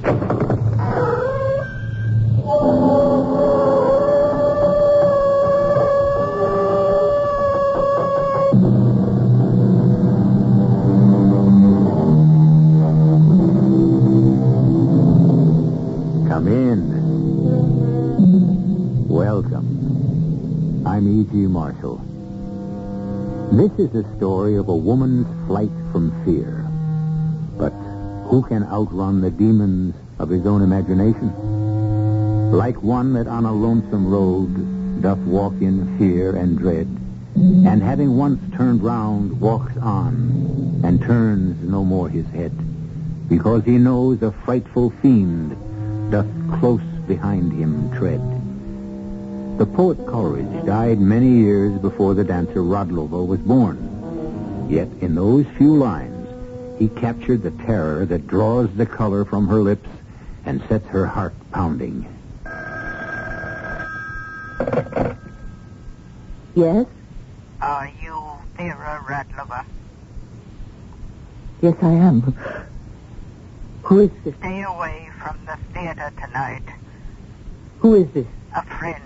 Come in. Welcome. I'm E.G. Marshall. This is a story of a woman's flight from fear. But who can outrun the demons of his own imagination? Like one that on a lonesome road doth walk in fear and dread, and having once turned round, walks on, and turns no more his head, because he knows a frightful fiend doth close behind him tread. The poet Coleridge died many years before the dancer Rodlova was born. Yet in those few lines, he captured the terror that draws the color from her lips and sets her heart pounding. Yes? Are you Vera Radlova? Yes, I am. Who is this? Stay away from the theater tonight. Who is this? A friend.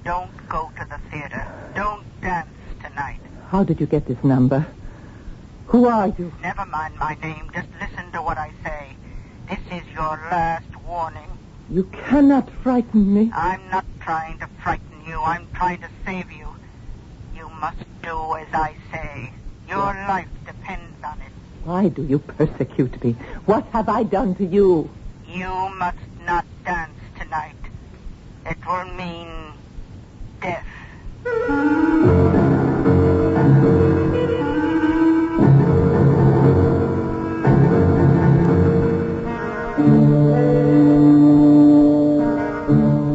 Don't go to the theater. Don't dance tonight. How did you get this number? Who are you? Never mind my name. Just listen to what I say. This is your last warning. You cannot frighten me. I'm not trying to frighten you. I'm trying to save you. You must do as I say. Your life depends on it. Why do you persecute me? What have I done to you? You must not dance tonight. It will mean death.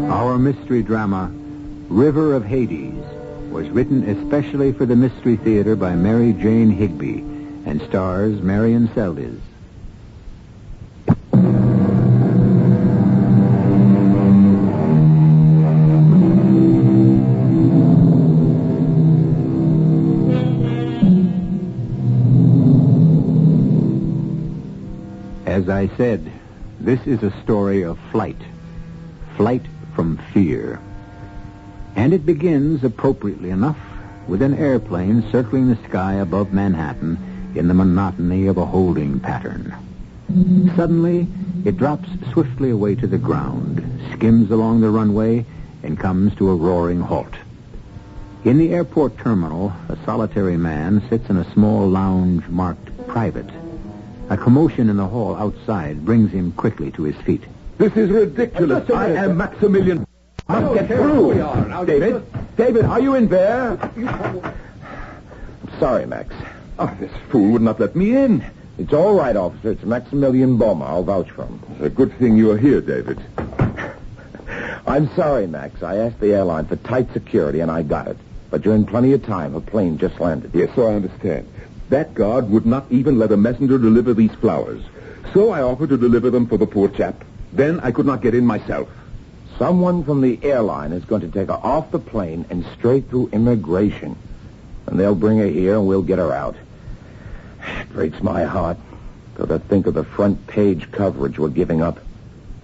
Our mystery drama, River of Hades, was written especially for the Mystery Theater by Mary Jane Higby and stars Marion Seldes. As I said, this is a story of flight. Flight from fear. And it begins, appropriately enough, with an airplane circling the sky above Manhattan in the monotony of a holding pattern. Suddenly, it drops swiftly away to the ground, skims along the runway, and comes to a roaring halt. In the airport terminal, a solitary man sits in a small lounge marked private. A commotion in the hall outside brings him quickly to his feet. This is ridiculous. I am Maximilian. Must get through. David, are you in there? I'm sorry, Max. Oh, this fool would not let me in. It's all right, officer. It's Maximilian Boma. I'll vouch for him. It's a good thing you are here, David. I'm sorry, Max. I asked the airline for tight security, and I got it. But you're in plenty of time. A plane just landed. Yes, so I understand. That guard would not even let a messenger deliver these flowers. So I offered to deliver them for the poor chap. Then I could not get in myself. Someone from the airline is going to take her off the plane and straight through immigration. And they'll bring her here and we'll get her out. It breaks my heart. Though to think of the front page coverage we're giving up.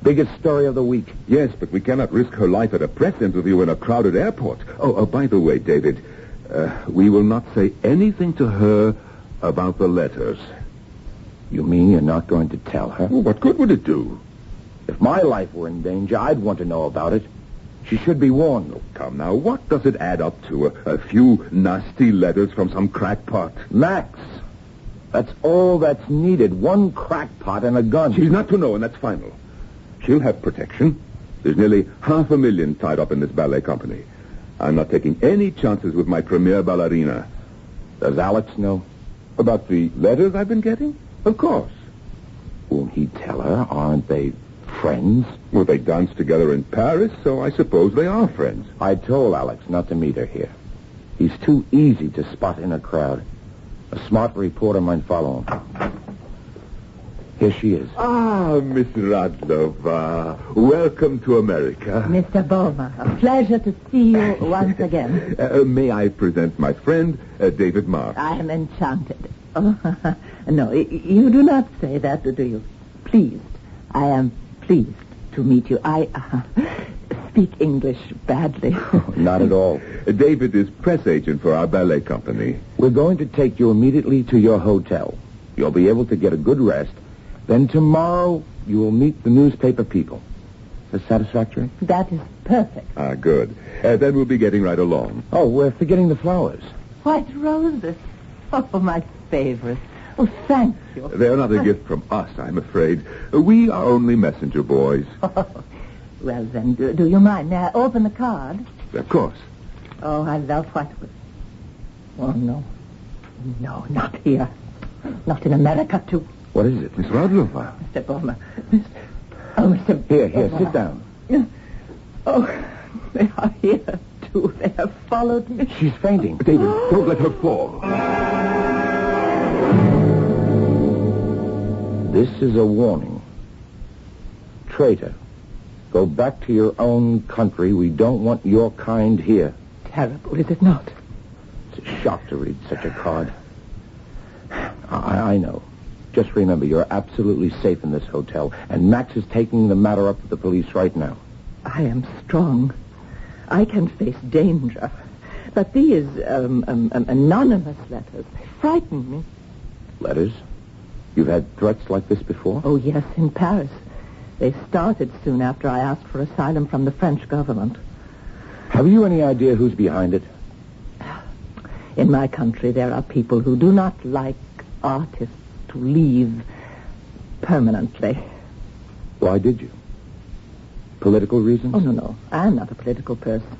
Biggest story of the week. Yes, but we cannot risk her life at a press interview in a crowded airport. Oh, by the way, David, we will not say anything to her about the letters. You mean you're not going to tell her? Well, what good would it do? If my life were in danger, I'd want to know about it. She should be warned. Oh, come now, what does it add up to? A few nasty letters from some crackpot? Max, that's all that's needed. One crackpot and a gun. She's not to know, and that's final. She'll have protection. There's nearly $500,000 tied up in this ballet company. I'm not taking any chances with my premier ballerina. Does Alex know? About the letters I've been getting? Of course. Won't he tell her? Aren't they friends? Well, they danced together in Paris, so I suppose they are friends. I told Alex not to meet her here. He's too easy to spot in a crowd. A smart reporter might follow him. Here she is. Ah, Miss Radlova. Welcome to America. Mr. Boma, a pleasure to see you once again. May I present my friend, David Mark? I am enchanted. Oh, no, you do not say that, do you? Pleased. I am pleased to meet you. I speak English badly. Not at all. David is press agent for our ballet company. We're going to take you immediately to your hotel. You'll be able to get a good rest. Then tomorrow you will meet the newspaper people. Is that satisfactory? That is perfect. Ah, good. Then we'll be getting right along. Oh, we're forgetting the flowers. White roses. Oh, my favorite. Oh, thank you. They're not a gift from us, I'm afraid. We are only messenger boys. Well, then, do you mind? May I open the card? Of course. Oh, I love white roses. Oh, no. No, not here. Not in America, too. What is it? Miss Radlova. Mr. Bowman. Mr. Here, Bowman. sit down. Oh, they are here, too. They have followed me. She's fainting. David, don't let her fall. This is a warning. Traitor, go back to your own country. We don't want your kind here. Terrible, is it not? It's a shock to read such a card. I know. Just remember, you're absolutely safe in this hotel, and Max is taking the matter up with the police right now. I am strong. I can face danger. But these anonymous letters, they frighten me. Letters? You've had threats like this before? Oh, yes, in Paris. They started soon after I asked for asylum from the French government. Have you any idea who's behind it? In my country, there are people who do not like artists to leave permanently. Why did you? Political reasons? Oh, no. I am not a political person.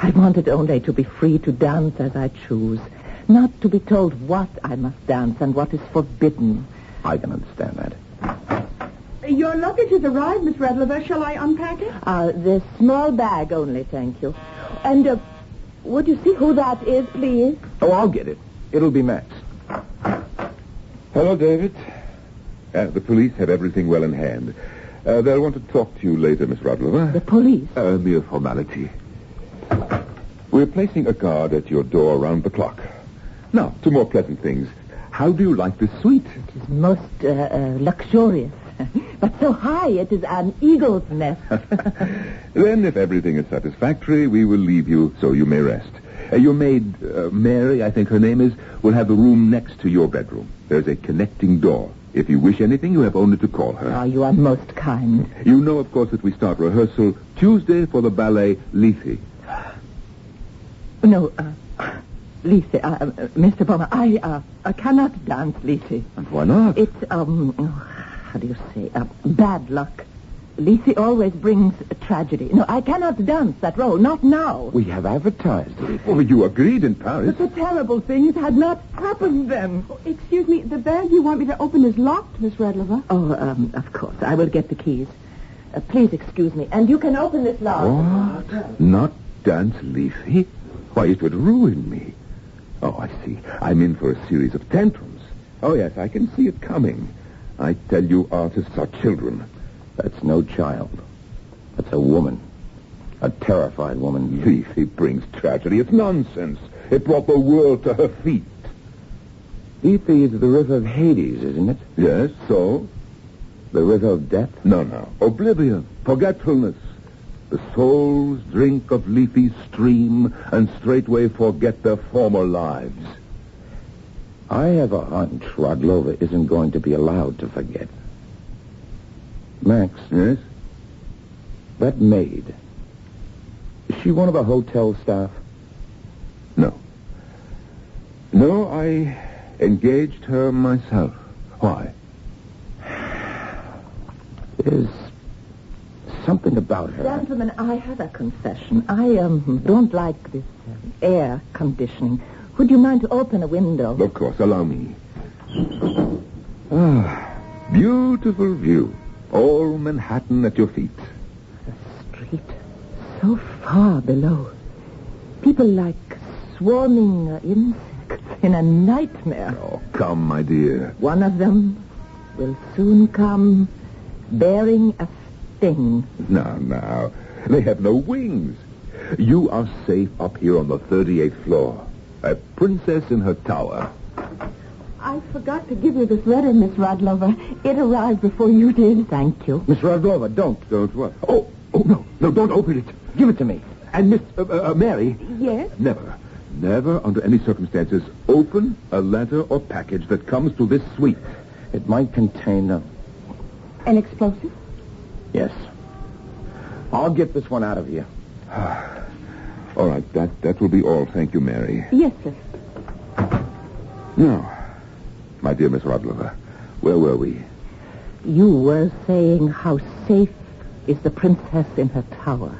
I wanted only to be free to dance as I choose, not to be told what I must dance and what is forbidden. I can understand that. Your luggage has arrived, Miss Radlova. Shall I unpack it? The small bag only, thank you. And, would you see who that is, please? Oh, I'll get it. It'll be Max. Hello, David. The police have everything well in hand. They'll want to talk to you later, Miss Radlova. The police? A mere formality. We're placing a guard at your door around the clock. Now, to more pleasant things. How do you like this suite? It is most luxurious. But so high, it is an eagle's nest. Then, if everything is satisfactory, we will leave you so you may rest. Your maid, Mary, I think her name is, will have the room next to your bedroom. There's a connecting door. If you wish anything, you have only to call her. Oh, you are most kind. You know, of course, that we start rehearsal Tuesday for the ballet Lethe. No, Lethe, Mr. Bowman, I cannot dance Lethe. And why not? It's, how do you say, bad luck. Lethe always brings tragedy. No, I cannot dance that role, not now. We have advertised it. Oh, you agreed in Paris. But the terrible things had not happened then. Excuse me, the bag you want me to open is locked, Miss Radlova. Oh, of course. I will get the keys. Please excuse me. And you can open this lock. What? Not dance Lethe? Why, it would ruin me. Oh, I see. I'm in for a series of tantrums. Oh, yes, I can see it coming. I tell you, artists are children. That's no child. That's a woman. A terrified woman. Lethe brings tragedy. It's nonsense. It brought the world to her feet. Lethe is the river of Hades, isn't it? Yes, so? The river of death? No. Oblivion. Forgetfulness. The souls drink of Lethe's stream and straightway forget their former lives. I have a hunch Radlova isn't going to be allowed to forget. Max. Yes? That maid. Is she one of the hotel staff? No. No, I engaged her myself. Why? There's something about her. Gentlemen, I have a confession. I don't like this air conditioning. Would you mind to open a window? Of course, allow me. Beautiful view. All Manhattan at your feet. The street, so far below. People like swarming insects in a nightmare. Oh, come, my dear. One of them will soon come bearing a sting. Now. They have no wings. You are safe up here on the 38th floor. A princess in her tower. I forgot to give you this letter, Miss Radlover. It arrived before you did. Thank you. Miss Radlova, don't. Don't what? Oh, no. No, don't open it. Give it to me. And Miss Mary. Yes? Never under any circumstances open a letter or package that comes to this suite. It might contain An explosive? Yes. I'll get this one out of you. All right, that will be all. Thank you, Mary. Yes, sir. Now, my dear Miss Radlover, where were we? You were saying how safe is the princess in her tower.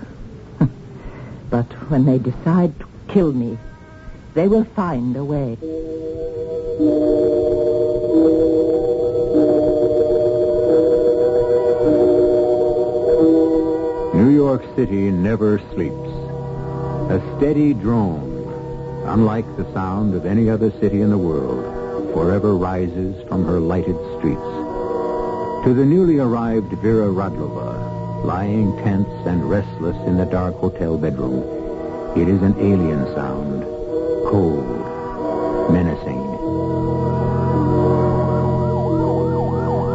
But when they decide to kill me, they will find a way. New York City never sleeps. A steady drone, unlike the sound of any other city in the world, forever rises from her lighted streets. To the newly arrived Vera Radlova, lying tense and restless in the dark hotel bedroom, it is an alien sound, cold, menacing.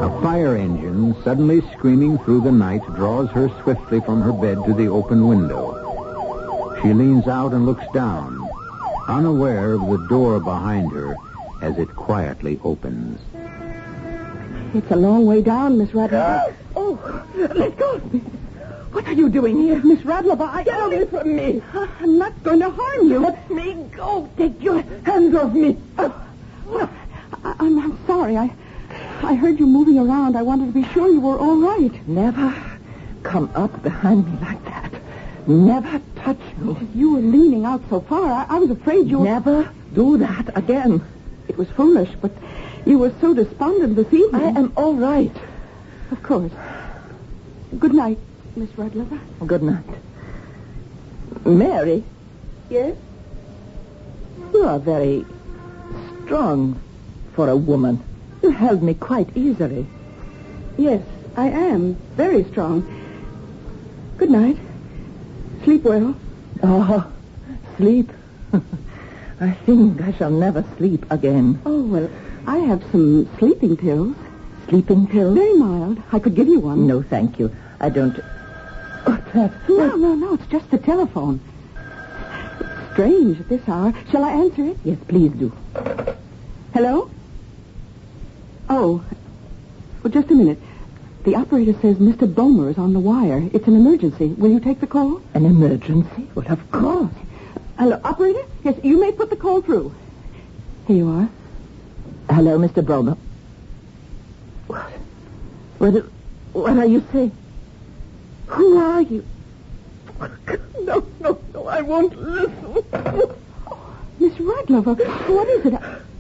A fire engine, suddenly screaming through the night, draws her swiftly from her bed to the open window. She leans out and looks down, unaware of the door behind her as it quietly opens. It's a long way down, Miss Radlover. Oh, let go of me. What are you doing here? Miss Radlover, Get away from me. I'm not going to harm you. Let me go. Take your hands off me. Well, I'm sorry. I heard you moving around. I wanted to be sure you were all right. Never come up behind me like that. Never touch me. You were leaning out so far. I was afraid you were... Never do that again. It was foolish, but you were so despondent this evening. I am all right. Of course. Good night, Miss Radlover. Good night. Mary, Yes? you are very strong for a woman. You held me quite easily. Yes, I am. Very strong. Good night. Sleep well. Oh, sleep. I think I shall never sleep again. Oh, well, I have some sleeping pills. Sleeping pills? Very mild. I could give you one. No, thank you. I don't... What's that? No. It's just the telephone. It's strange at this hour. Shall I answer it? Yes, please do. Hello? Oh. Well, just a minute. The operator says Mr. Bomer is on the wire. It's an emergency. Will you take the call? An emergency? Well, of course. Hello, operator? Yes, you may put the call through. Here you are. Hello, Mr. Bomer. What are you saying? Who are you? No, I won't listen. Miss Radlover, what is it?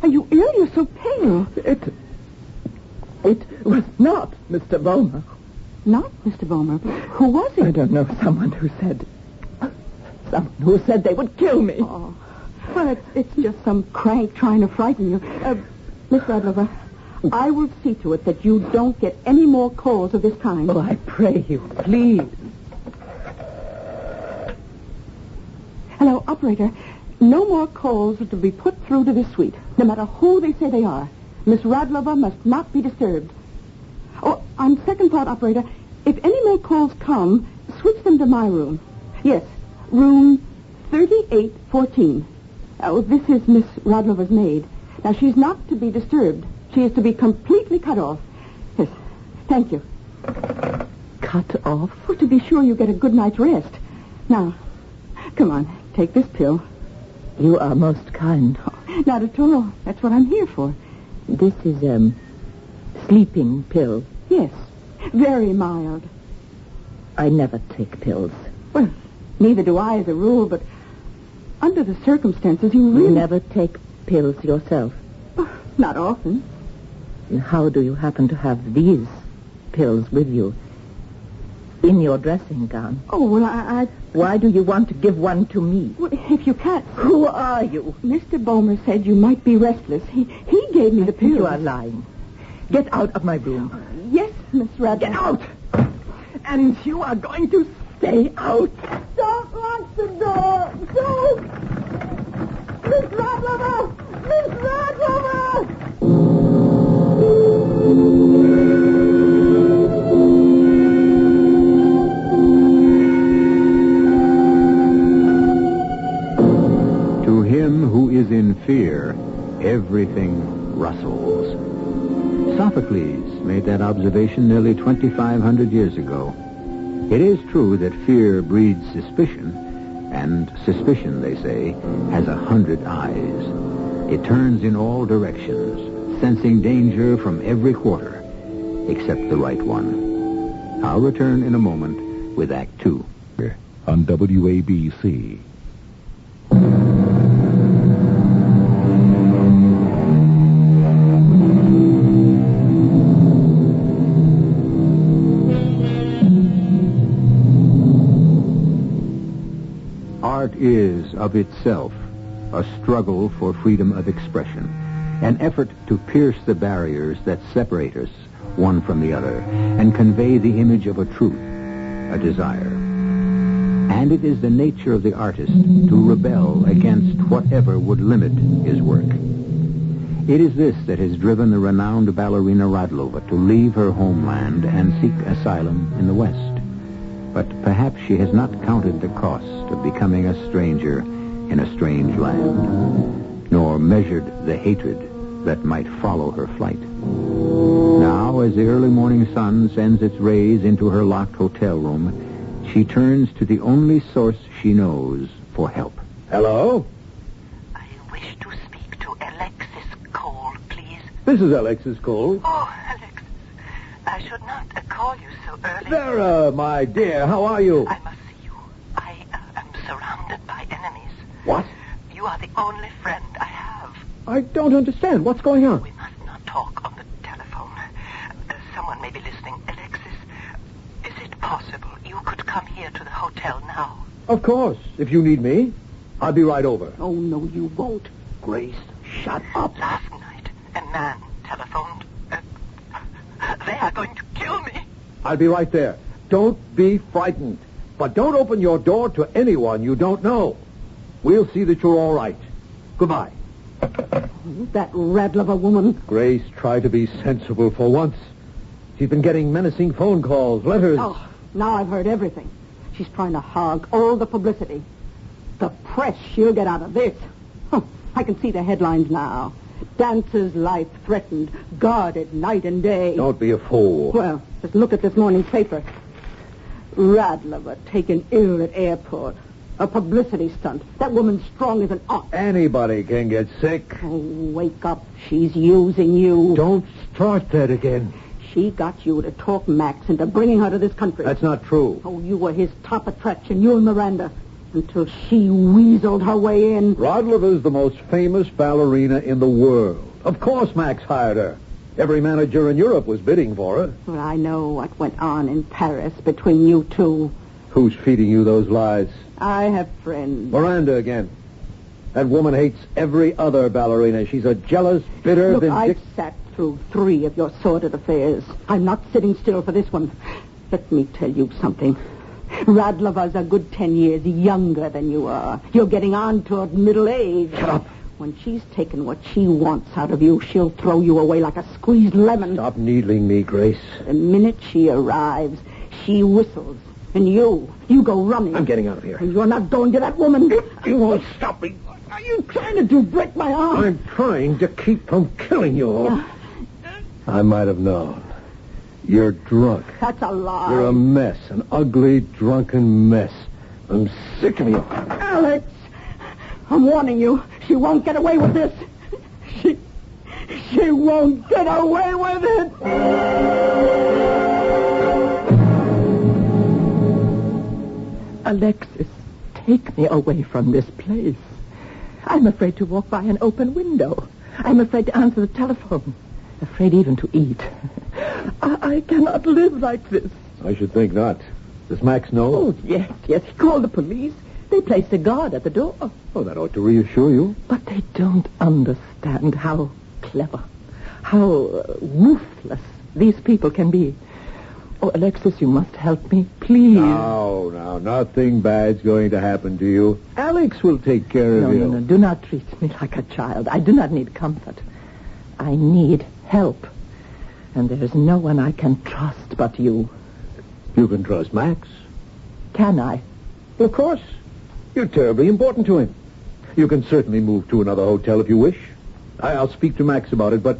Are you ill? You're so pale. It was not Mr. Bomer. Not Mr. Bomer. Who was it? I don't know. Someone who said they would kill me. Oh. Well, it's just some crank trying to frighten you. Miss Radlover, I will see to it that you don't get any more calls of this kind. Oh, I pray you, please. Hello, operator. No more calls are to be put through to this suite, no matter who they say they are. Miss Radlover must not be disturbed. Oh, on second thought, operator, if any more calls come, switch them to my room. Yes, room 3814. Oh, this is Miss Radlover's maid. Now, she's not to be disturbed. She is to be completely cut off. Yes, thank you. Cut off? Oh, to be sure you get a good night's rest. Now, come on, take this pill. You are most kind. Oh, not at all. That's what I'm here for. This is, sleeping pill. Yes, very mild. I never take pills. Well, neither do I as a rule, but under the circumstances, you really... You never take pills yourself? Oh, not often. And how do you happen to have these pills with you? In your dressing gown? Oh, well, I... Why do you want to give one to me? Well, if you can't... Who are you? Mr. Bomer said you might be restless. He gave me the pill. You are lying. Get out of my room. Yes, Miss Radlover. Get out! And you are going to stay out. Don't lock the door. Don't! Miss Radlover! Miss Radlover! everything rustles. Sophocles made that observation nearly 2,500 years ago. It is true that fear breeds suspicion, and suspicion, they say, has 100 eyes. It turns in all directions, sensing danger from every quarter, except the right one. I'll return in a moment with Act 2. On WABC. Art is, of itself, a struggle for freedom of expression, an effort to pierce the barriers that separate us one from the other and convey the image of a truth, a desire. And it is the nature of the artist to rebel against whatever would limit his work. It is this that has driven the renowned ballerina Radlova to leave her homeland and seek asylum in the West. But perhaps she has not counted the cost of becoming a stranger in a strange land, nor measured the hatred that might follow her flight. Now, as the early morning sun sends its rays into her locked hotel room, she turns to the only source she knows for help. Hello? I wish to speak to Alexis Cole, please. This is Alexis Cole. Oh, Alexis, I should not call you so early. Vera, my dear, how are you? I must see you. I am surrounded by enemies. What? You are the only friend I have. I don't understand. What's going on? We must not talk on the telephone. Someone may be listening. Alexis, is it possible you could come here to the hotel now? Of course. If you need me, I'll be right over. Oh, no, you won't. Grace, shut up. Last night, a man telephoned. They are going to kill me. I'll be right there. Don't be frightened. But don't open your door to anyone you don't know. We'll see that you're all right. Goodbye. That Radlova woman. Grace, try to be sensible for once. She's been getting menacing phone calls, letters. Oh, now I've heard everything. She's trying to hog all the publicity. The press she'll get out of this. Huh, I can see the headlines now. Dancer's life threatened, guarded night and day. Don't be a fool. Well, just look at this morning's paper. Radlova taken ill at airport. A publicity stunt. That woman's strong as an ox. Anybody can get sick. Oh, wake up. She's using you. Don't start that again. She got you to talk Max into bringing her to this country. That's not true. Oh, you were his top attraction, you and Miranda, until she weaseled her way in. Radlova's the most famous ballerina in the world. Of course Max hired her. Every manager in Europe was bidding for her. Well, I know what went on in Paris between you two. Who's feeding you those lies? I have friends. Miranda again. That woman hates every other ballerina. She's a jealous, bitter, Look, vindictive... I've sat through 3 of your sordid affairs. I'm not sitting still for this one. Let me tell you something. Radlova's a good 10 years younger than you are. You're getting on toward middle age. Shut up. When she's taken what she wants out of you, she'll throw you away like a squeezed lemon. Stop needling me, Grace. The minute she arrives, she whistles. And you go running. I'm getting out of here. And you're not going to that woman. You won't stop me. Are you trying to do break my arm? I'm trying to keep from killing you. I might have known. You're drunk. That's a lie. You're a mess, an ugly, drunken mess. I'm sick of you. Alex, I'm warning you. She won't get away with this. She won't get away with it. Alexis, take me away from this place. I'm afraid to walk by an open window. I'm afraid to answer the telephone. Afraid even to eat. I cannot live like this. I should think not. Does Max know? Oh, yes. He called the police. They placed a guard at the door. Oh, that ought to reassure you. But they don't understand how clever, how ruthless these people can be. Oh, Alexis, you must help me, please. No, nothing bad's going to happen to you. Alex will take care of you. No, do not treat me like a child. I do not need comfort. I need help. And there is no one I can trust but you. You can trust Max. Can I? Of course. You're terribly important to him. You can certainly move to another hotel if you wish. I'll speak to Max about it, but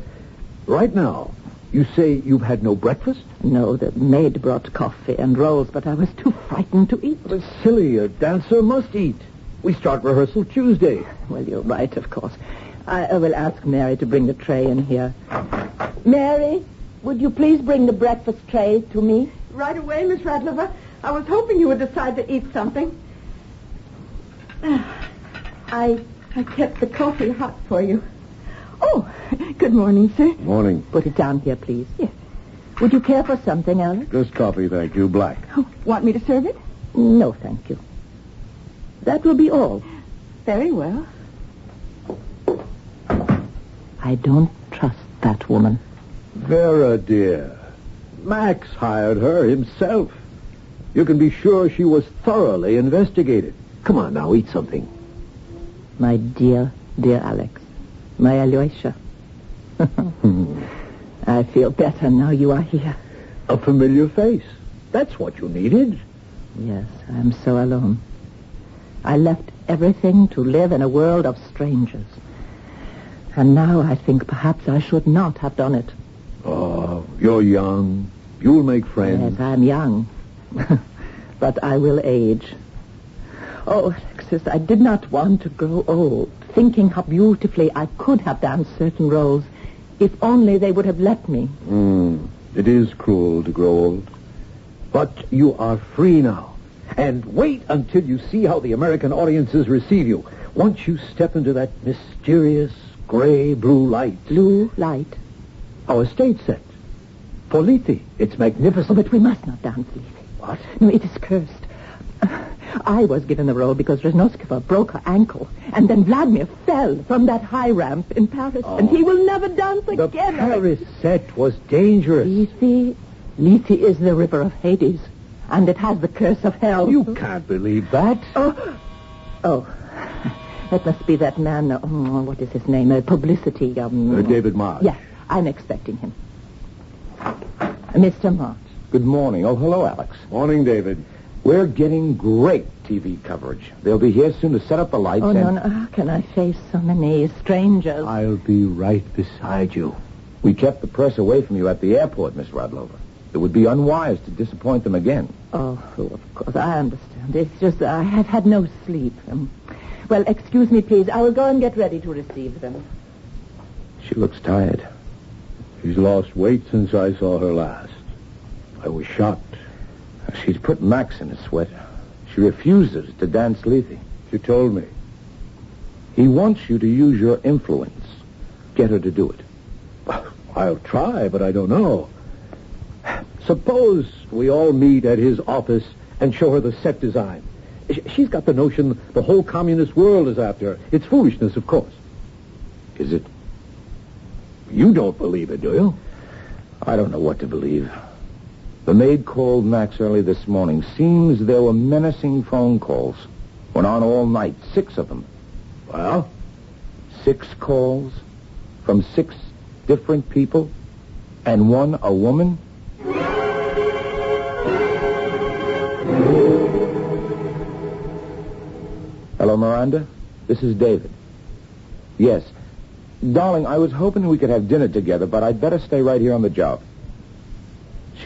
right now, you say you've had no breakfast? No, the maid brought coffee and rolls, but I was too frightened to eat. But silly, a dancer must eat. We start rehearsal Tuesday. Well, you're right, of course. I will ask Mary to bring the tray in here. Mary, would you please bring the breakfast tray to me? Right away, Miss Radlover. I was hoping you would decide to eat something. I kept the coffee hot for you. Oh, good morning, sir. Morning. Put it down here, please. Yes. Would you care for something, Alex? Just coffee, thank you. Black. Oh, want me to serve it? No, thank you. That will be all. Very well. I don't trust that woman. Vera, dear. Max hired her himself. You can be sure she was thoroughly investigated. Come on now, eat something. My dear, dear Alex. My Alyosha. I feel better now you are here. A familiar face. That's what you needed. Yes, I'm so alone. I left everything to live in a world of strangers. And now I think perhaps I should not have done it. Oh, you're young. You'll make friends. Yes, I'm young. But I will age. Oh, Alexis, I did not want to grow old, thinking how beautifully I could have danced certain roles, if only they would have let me. It is cruel to grow old. But you are free now. And wait until you see how the American audiences receive you. Once you step into that mysterious gray-blue light. Blue light. Our stage set. Politi. It's magnificent. Oh, but we must not dance, Lizzie. What? No, it is cursed. I was given the role because Reznoskova broke her ankle, and then Vladimir fell from that high ramp in Paris, and he will never dance The again. Paris set was dangerous. Lizzie is the river of Hades, and it has the curse of hell. You can't believe that. Oh. That must be that man, what is his name? Publicity. David Marsh. Yeah, I'm expecting him. Mr. Marsh. Good morning. Oh, hello, Alex. Morning, David. We're getting great TV coverage. They'll be here soon to set up the lights. Oh, no. How can I face so many strangers? I'll be right beside you. We kept the press away from you at the airport, Miss Radlover. It would be unwise to disappoint them again. Oh, of course, I understand. It's just I have had no sleep. Well, excuse me, please. I will go and get ready to receive them. She looks tired. She's lost weight since I saw her last. I was shocked. She's put Max in a sweat. She refuses to dance Lethe. She told me. He wants you to use your influence. Get her to do it. I'll try, but I don't know. Suppose we all meet at his office and show her the set design. She's got the notion the whole communist world is after her. It's foolishness, of course. Is it? You don't believe it, do you? I don't know what to believe. The maid called Max early this morning. Seems there were menacing phone calls. Went on all night, 6 of them. Well? 6 calls from 6 different people, and one a woman. Hello, Miranda. This is David. Yes. Darling, I was hoping we could have dinner together, but I'd better stay right here on the job.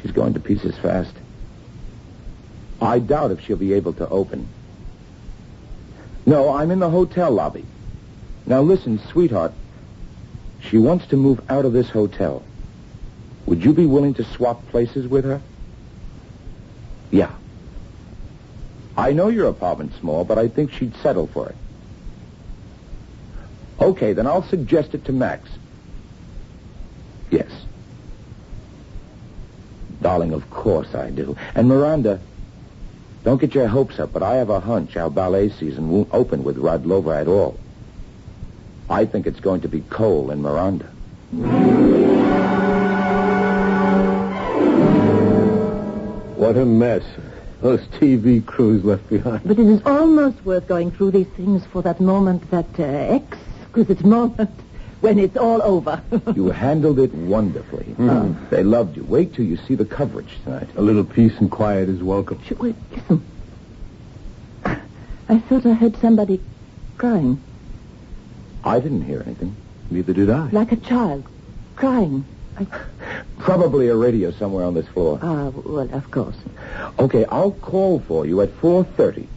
She's going to pieces fast. I doubt if she'll be able to open. No, I'm in the hotel lobby. Now listen, sweetheart. She wants to move out of this hotel. Would you be willing to swap places with her? Yeah. I know your apartment's small, but I think she'd settle for it. Okay, then I'll suggest it to Max. Yes. Darling, of course I do. And Miranda, don't get your hopes up, but I have a hunch our ballet season won't open with Radlova at all. I think it's going to be Cole and Miranda. What a mess. Those TV crews left behind. But it is almost worth going through these things for that moment, that exquisite moment when it's all over. You handled it wonderfully. They loved you. Wait till you see the coverage tonight. A little peace and quiet is welcome. Wait, listen. I thought I heard somebody crying. I didn't hear anything. Neither did I. Like a child, crying. Probably a radio somewhere on this floor. Well, of course. Okay, I'll call for you at 4:30,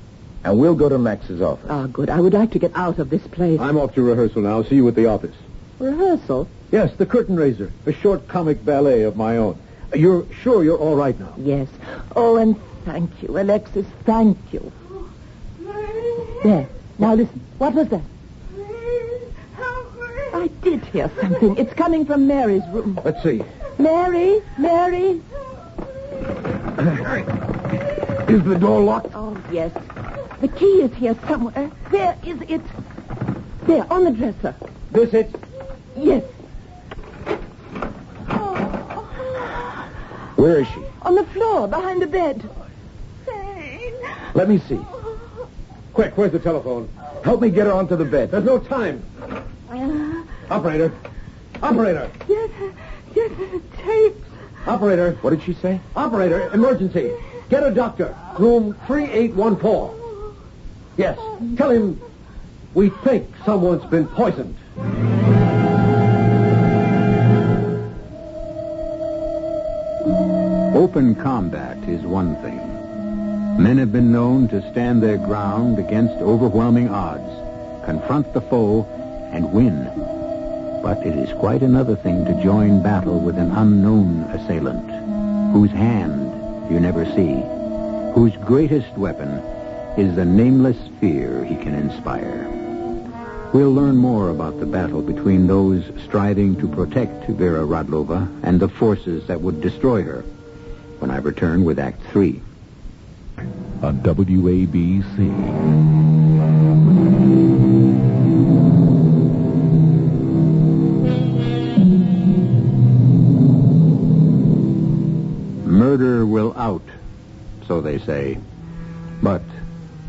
and we'll go to Max's office. Good. I would like to get out of this place. I'm off to rehearsal now. See you at the office. Rehearsal? Yes, the Curtain Raiser. A short comic ballet of my own. You're sure you're all right now? Yes. Oh, and thank you, Alexis. Thank you. There. Now listen. What was that? I did hear something. It's coming from Mary's room. Let's see. Mary? Mary? Is the door locked? Oh, yes. The key is here somewhere. Where is it? There, on the dresser. This it? Yes. Where is she? On the floor, behind the bed. Let me see. Quick, where's the telephone? Help me get her onto the bed. There's no time. Operator. Operator. Yes, tapes. Operator. What did she say? Operator, emergency. Get a doctor. Room 3814. Yes. Tell him we think someone's been poisoned. Open combat is one thing. Men have been known to stand their ground against overwhelming odds, confront the foe, and win. But it is quite another thing to join battle with an unknown assailant, whose hand you never see, whose greatest weapon is the nameless fear he can inspire. We'll learn more about the battle between those striving to protect Vera Radlova and the forces that would destroy her when I return with Act 3. On WABC. Murder will out, so they say. But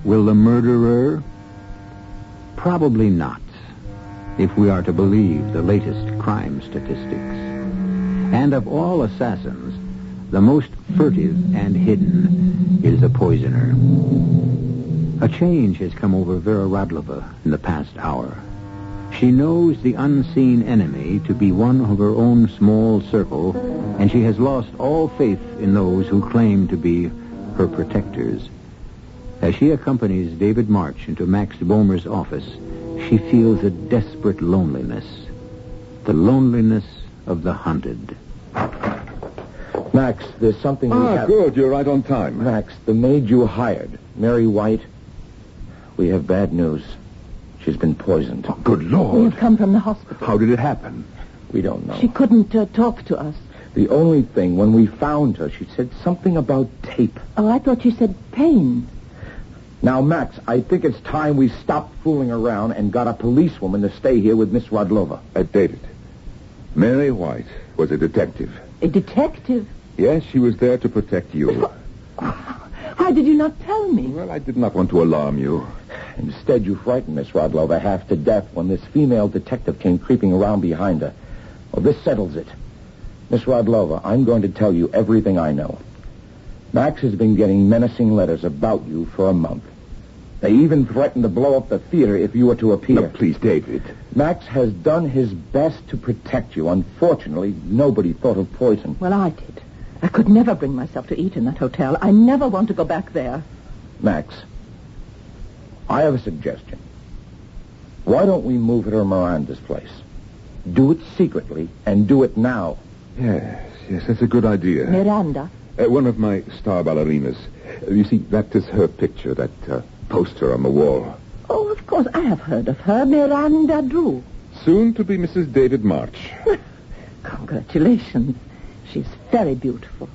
will the murderer? Probably not, if we are to believe the latest crime statistics. And of all assassins, the most furtive and hidden is a poisoner. A change has come over Vera Radlova in the past hour. She knows the unseen enemy to be one of her own small circle, and she has lost all faith in those who claim to be her protectors. As she accompanies David March into Max Boehmer's office, she feels a desperate loneliness. The loneliness of the hunted. Max, there's something we have... Good. You're right on time. Max, the maid you hired, Mary White, we have bad news. She's been poisoned. Oh, good Lord. We've come from the hospital. How did it happen? We don't know. She couldn't talk to us. The only thing, when we found her, she said something about tape. Oh, I thought you said pain. Now, Max, I think it's time we stopped fooling around and got a policewoman to stay here with Miss Radlova. David, Mary White was a detective. A detective? Yes, she was there to protect you. Why did you not tell me? Well, I did not want to alarm you. Instead, you frightened Miss Radlova half to death when this female detective came creeping around behind her. Well, this settles it. Miss Radlova, I'm going to tell you everything I know. Max has been getting menacing letters about you for a month. They even threatened to blow up the theater if you were to appear. No, please, David. Max has done his best to protect you. Unfortunately, nobody thought of poison. Well, I did. I could never bring myself to eat in that hotel. I never want to go back there. Max, I have a suggestion. Why don't we move her to Miranda's place? Do it secretly, and do it now. Yes, that's a good idea. Miranda? One of my star ballerinas. You see, that is her picture, that poster on the wall. Oh, of course, I have heard of her. Miranda Drew. Soon to be Mrs. David March. Congratulations. She's very beautiful.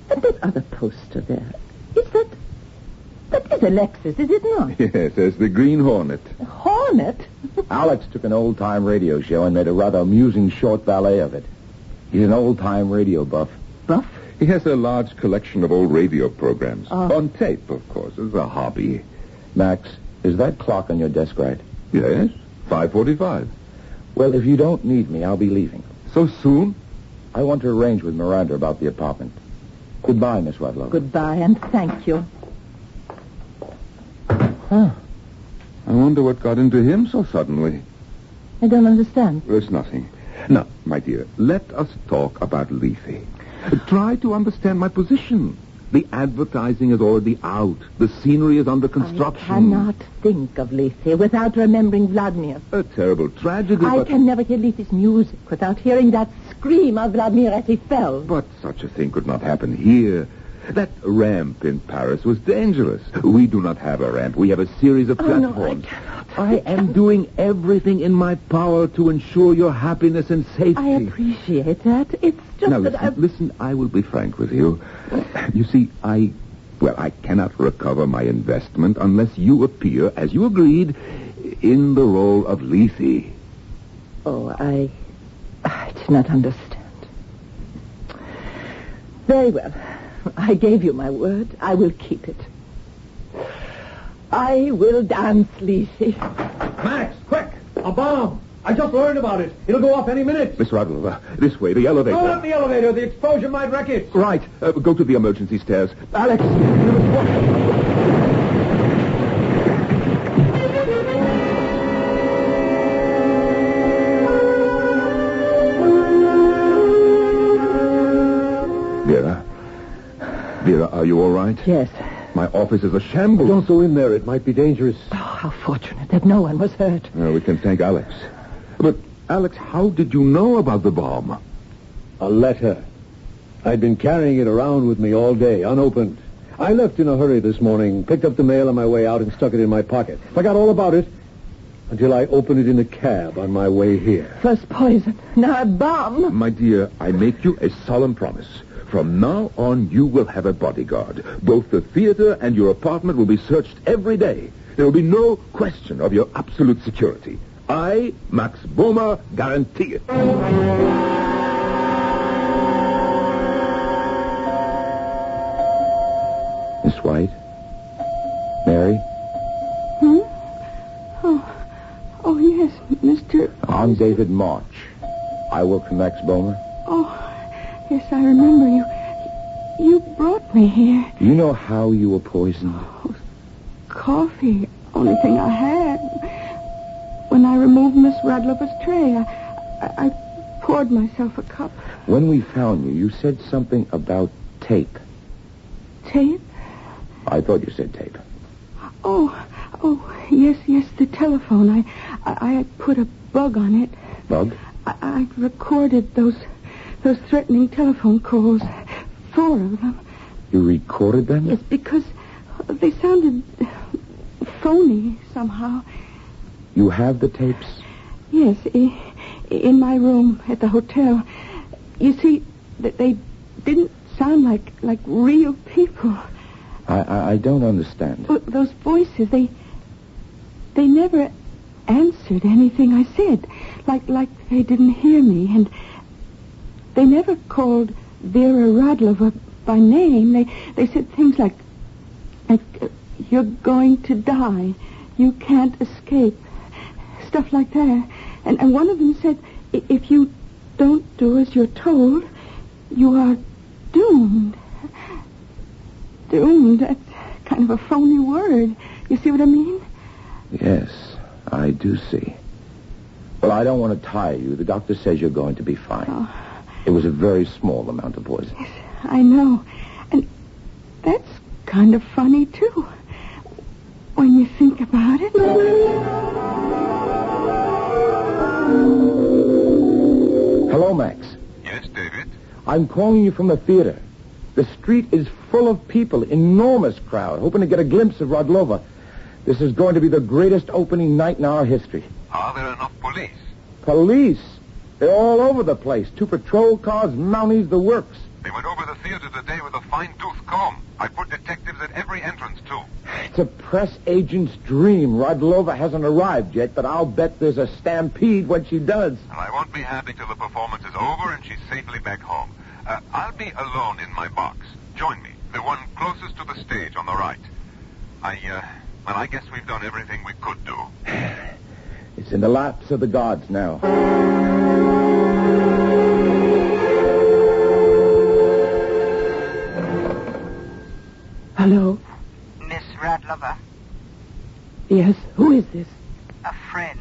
And that other poster there, that is Alexis, is it not? Yes, there's the Green Hornet. A hornet? Alex took an old-time radio show and made a rather amusing short ballet of it. He's an old-time radio buff. Buff? He has a large collection of old radio programs. On tape, of course. It's a hobby. Max, is that clock on your desk right? Yes, 5:45. Well, if you don't need me, I'll be leaving. So soon? I want to arrange with Miranda about the apartment. Goodbye, Miss Radlova. Goodbye, and thank you. Huh. I wonder what got into him so suddenly. I don't understand. There's nothing. Now, my dear, let us talk about Lethe. Try to understand my position. The advertising is already out. The scenery is under construction. I cannot think of Lethe without remembering Vladimir. A terrible tragedy, I but... can never hear Lethe's music without hearing that scream of Vladimir as he fell. But such a thing could not happen here. That ramp in Paris was dangerous. We do not have a ramp. We have a series of platforms. No, I cannot. I am doing everything in my power to ensure your happiness and safety. I appreciate that. It's just Now, that listen, I will be frank with you. You see, I cannot recover my investment unless you appear, as you agreed, in the role of Lethe. Oh, I did not understand. Very well. I gave you my word. I will keep it. I will dance, Lethe. Max, quick! A bomb! I just learned about it. It'll go off any minute. Miss Radlova, this way, the elevator. Go up the elevator. The explosion might wreck it. Right. Go to the emergency stairs. Alex! Vera, are you all right? Yes. My office is a shambles. Don't go in there. It might be dangerous. Oh, how fortunate that no one was hurt. We can thank Alex. But, Alex, how did you know about the bomb? A letter. I'd been carrying it around with me all day, unopened. I left in a hurry this morning, picked up the mail on my way out, and stuck it in my pocket. Forgot all about it until I opened it in the cab on my way here. First poison, now a bomb. My dear, I make you a solemn promise. From now on, you will have a bodyguard. Both the theater and your apartment will be searched every day. There will be no question of your absolute security. I, Max Bohmer, guarantee it. Miss White? Mary? Oh, yes, Mr... I'm David March. I work for Max Bohmer. Oh, yes, I remember you. You brought me here. Do you know how you were poisoned? Oh, coffee, only thing I had. When I removed Miss Radlova's tray, I poured myself a cup. When we found you, you said something about tape. Tape? I thought you said tape. Oh, yes, the telephone. I put a bug on it. Bug? I recorded those threatening telephone calls. 4 of them. You recorded them? Yes, because they sounded phony somehow. You have the tapes? Yes, in my room at the hotel. You see, they didn't sound like real people. I don't understand. Those voices, they never answered anything I said. Like they didn't hear me, and they never called Vera Radlova by name. They said things like you're going to die, you can't escape, stuff like that. And one of them said, if you don't do as you're told, you are doomed. Doomed, that's kind of a phony word. You see what I mean? Yes, I do see. Well, I don't want to tire you. The doctor says you're going to be fine. Oh. It was a very small amount of poison. Yes, I know. And that's kind of funny, too, when you think about it. Hello, Max. Yes, David? I'm calling you from the theater. The street is full of people, enormous crowd, hoping to get a glimpse of Radlova. This is going to be the greatest opening night in our history. Are there enough police? Police? They're all over the place. 2 patrol cars, Mounties, the works. They went over the theater today with a fine-tooth comb. I put detectives at every entrance, too. It's a press agent's dream. Radlova hasn't arrived yet, but I'll bet there's a stampede when she does. And I won't be happy till the performance is over and she's safely back home. I'll be alone in my box. Join me. The one closest to the stage on the right. I guess we've done everything we could do. It's in the laps of the gods now. Hello? Miss Radlova, Yes, who is this? a friend.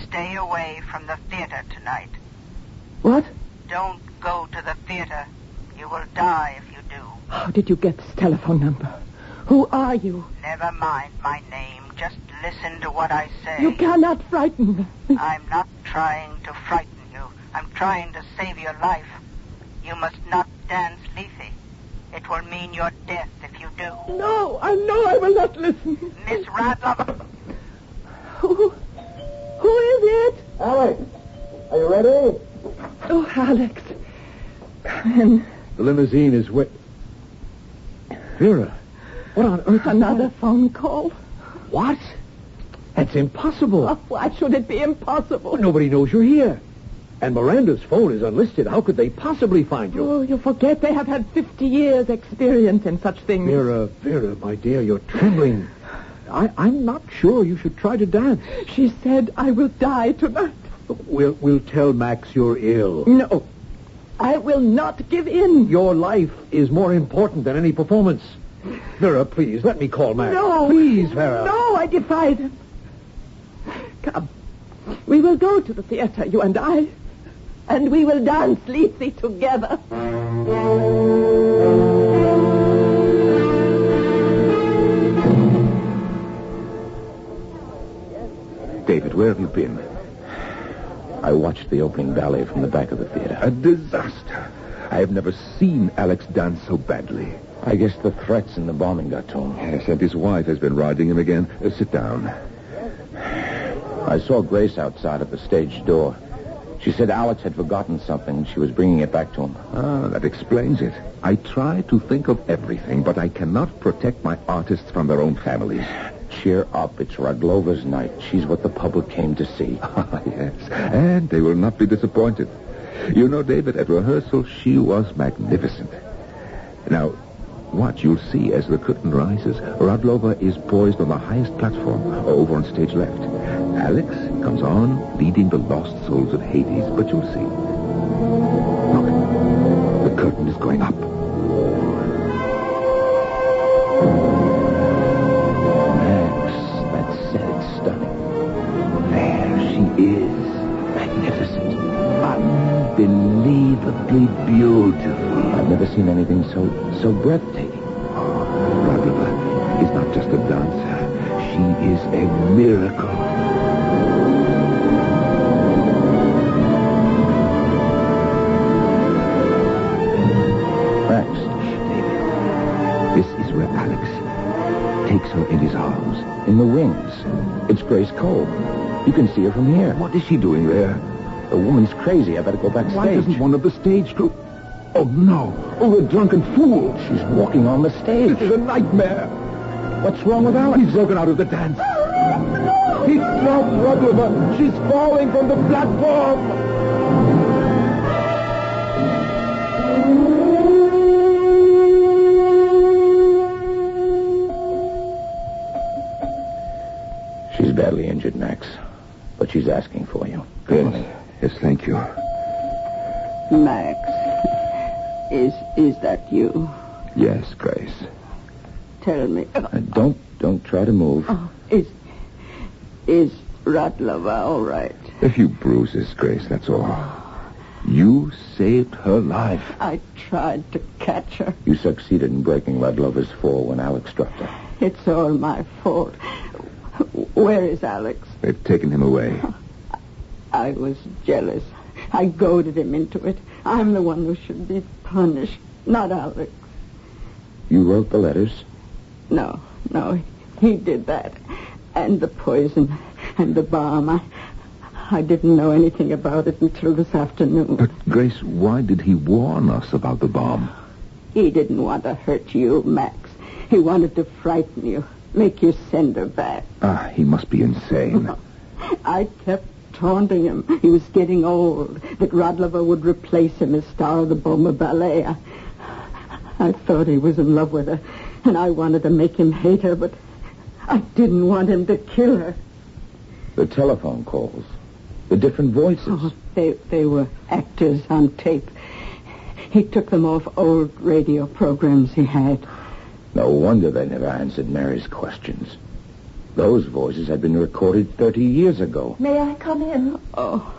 Stay away. away from the theater tonight. What? Don't go to the theater. You will die if you do. How did you get this telephone number? Who are you? Never mind my name. Just listen to what I say. You cannot frighten me. I'm not trying to frighten you. I'm trying to save your life. You must not dance Lethe. It will mean your death if you do. No, I know I will not listen. Miss Radlover. Who is it? Alex, are you ready? Oh, Alex. Come in. The limousine is wait. Vera, what on earth? Another phone call? What? That's impossible. Oh, why should it be impossible? Nobody knows you're here. And Miranda's phone is unlisted. How could they possibly find you? Oh, you forget they have had 50 years' experience in such things. Vera, my dear, you're trembling. I'm not sure you should try to dance. She said I will die tonight. We'll tell Max you're ill. No, I will not give in. Your life is more important than any performance. Vera, please, let me call Max. No. Please, Vera. No, I defy them. Come. We will go to the theater, you and I. And we will dance Lethe together. David, where have you been? I watched the opening ballet from the back of the theater. A disaster. I have never seen Alex dance so badly. I guess the threats and the bombing got to him. Yes, and his wife has been riding him again. Sit down. I saw Grace outside at the stage door. She said Alex had forgotten something and she was bringing it back to him. Ah, that explains it. I try to think of everything, but I cannot protect my artists from their own families. Cheer up. It's Radlova's night. She's what the public came to see. Ah, yes. And they will not be disappointed. You know, David, at rehearsal, she was magnificent. Now, watch. You'll see as the curtain rises, Radlova is poised on the highest platform, over on stage left. Alex comes on, leading the lost souls of Hades, but you'll see. Look, the curtain is going up. Unbelievably beautiful. I've never seen anything so breathtaking. Radlova is not just a dancer. She is a miracle. Max. David, this is where Alex takes her in his arms. In the wings. It's Grace Cole. You can see her from here. What is she doing there? The woman's crazy. I better go backstage. Why doesn't one of the stage crew... Oh, no. Oh, the drunken fool. She's walking on the stage. This is a nightmare. What's wrong with Alex? He's broken out of the dance. He dropped Radlova. She's falling from the platform. She's badly injured, Max. But she's asking for you. Good. Yes, thank you. Max, is that you? Yes, Grace. Tell me. Don't try to move. Oh, is Radlova all right? A few bruises, Grace, that's all. You saved her life. I tried to catch her. You succeeded in breaking Radlova's fall when Alex dropped her. It's all my fault. Where is Alex? They've taken him away. I was jealous. I goaded him into it. I'm the one who should be punished, not Alex. You wrote the letters? No, he did that. And the poison and the bomb. I didn't know anything about it until this afternoon. But, Grace, why did he warn us about the bomb? He didn't want to hurt you, Max. He wanted to frighten you, make you send her back. He must be insane. I kept taunting him. He was getting old, that Radlova would replace him as star of the Boma Ballet. I thought he was in love with her, and I wanted to make him hate her, but I didn't want him to kill her. The telephone calls, the different voices. Oh, they were actors on tape. He took them off old radio programs he had. No wonder they never answered Mary's questions. Those voices had been recorded 30 years ago. May I come in? Oh,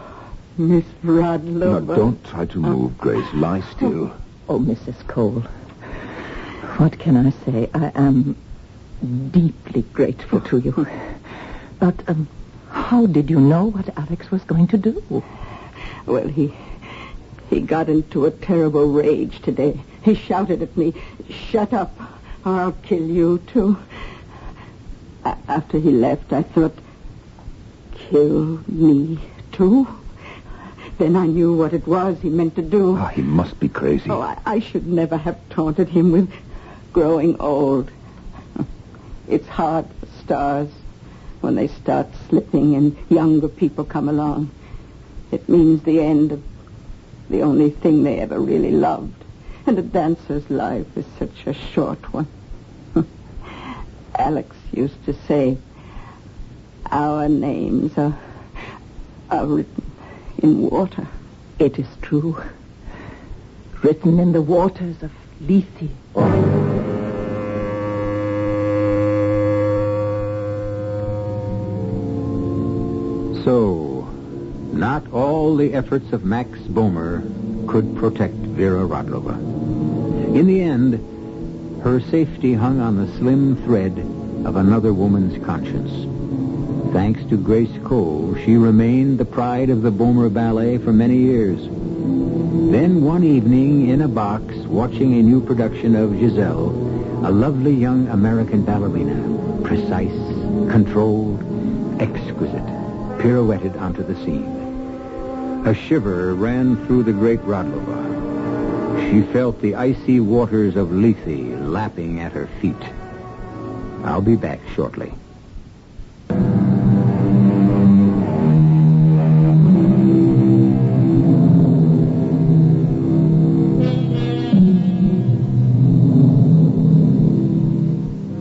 Miss Radlover. Now, don't try to move, Grace. Lie still. Oh, Mrs. Cole. What can I say? I am deeply grateful to you. But, how did you know what Alex was going to do? Well, he got into a terrible rage today. He shouted at me, "Shut up, or I'll kill you, too." After he left, I thought, kill me, too? Then I knew what it was he meant to do. Oh, he must be crazy. Oh, I should never have taunted him with growing old. It's hard for stars when they start slipping and younger people come along. It means the end of the only thing they ever really loved. And a dancer's life is such a short one. Alex used to say, our names are written in water. It is true. Written in the waters of Lethe. So, not all the efforts of Max Boehmer could protect Vera Radlova. In the end, her safety hung on the slim thread of another woman's conscience. Thanks to Grace Cole, she remained the pride of the Boehmer Ballet for many years. Then one evening, in a box, watching a new production of Giselle, a lovely young American ballerina, precise, controlled, exquisite, pirouetted onto the scene. A shiver ran through the great Radlova. She felt the icy waters of Lethe lapping at her feet. I'll be back shortly.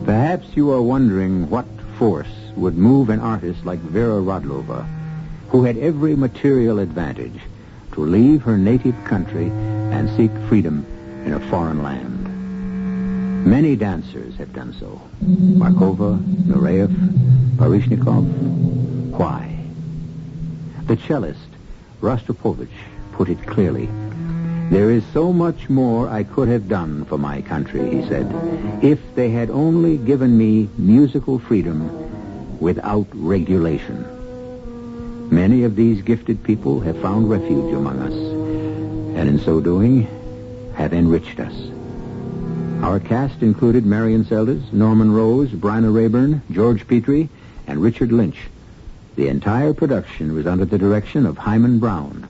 Perhaps you are wondering what force would move an artist like Vera Radlova, who had every material advantage, to leave her native country and seek freedom in a foreign land. Many dancers have done so. Markova, Nureyev, Baryshnikov. Why? The cellist, Rostropovich, put it clearly. There is so much more I could have done for my country, he said, if they had only given me musical freedom without regulation. Many of these gifted people have found refuge among us, and in so doing, have enriched us. Our cast included Marion Seldes, Norman Rose, Bryna Rayburn, George Petrie, and Richard Lynch. The entire production was under the direction of Hyman Brown.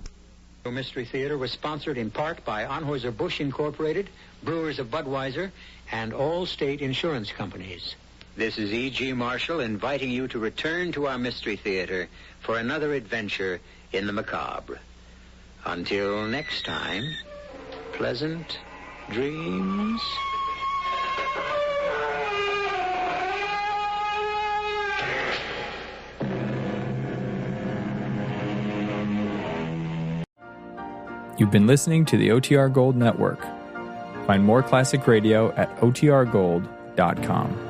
Mystery Theater was sponsored in part by Anheuser-Busch Incorporated, Brewers of Budweiser, and all state insurance companies. This is E.G. Marshall inviting you to return to our Mystery Theater for another adventure in the macabre. Until next time, pleasant dreams. You've been listening to the OTR Gold Network. Find more classic radio at otrgold.com.